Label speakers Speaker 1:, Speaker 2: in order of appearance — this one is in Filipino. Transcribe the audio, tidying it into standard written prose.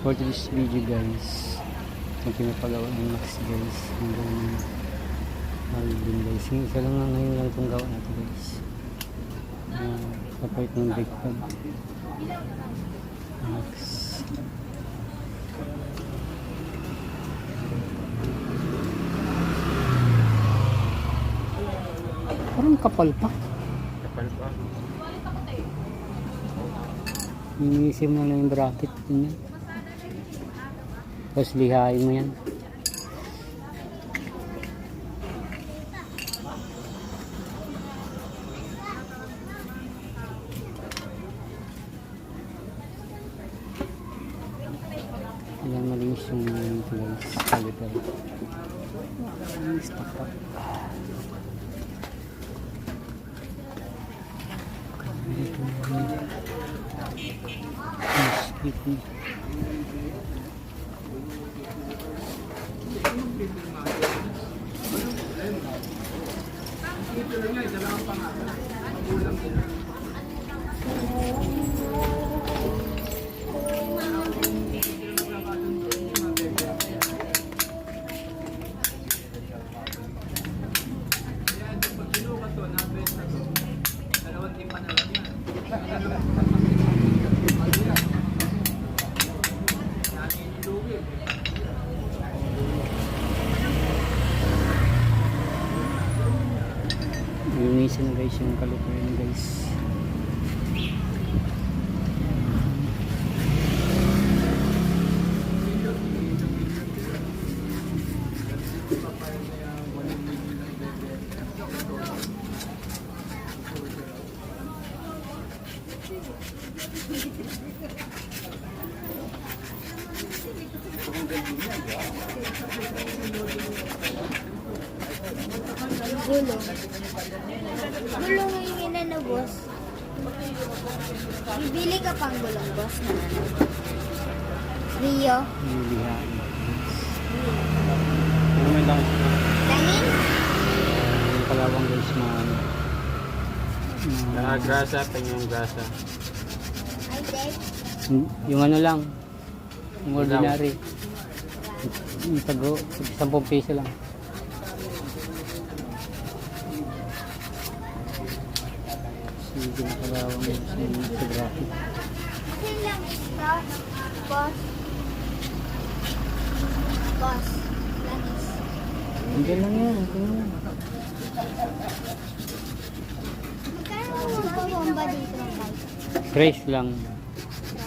Speaker 1: for this video guys, yung pinapagawa ng Max guys, hanggang din guys, isa lang nga ngayon lang itong gawa natin guys, kapait ng brake pad Max. Parang kapal pa. Iniisim na lang yung bracket din yan. Tapos lihain mo yan. Ayan, malinis yung guys. Caliper. Stop up. Linisin na guys yung caliper yun guys.
Speaker 2: Gulong. Gulong yung inano, boss. Bibili ka pang gulong, boss. Rio.
Speaker 1: Lihain. Ano may lang?
Speaker 2: Langin?
Speaker 1: Yung kalawang guys
Speaker 3: Grasa, yung grasa.
Speaker 2: Ay, Dave.
Speaker 1: yung ano lang, yung ordinary, yung tago, 10 piso lang. Sige na kalawang guys sa graphic.
Speaker 2: Akin lang ito, boss. Boss. Langis.
Speaker 1: Hindi lang yan, ito lang.
Speaker 2: Magkano ang pabomba dito, guys?
Speaker 1: Fresh lang.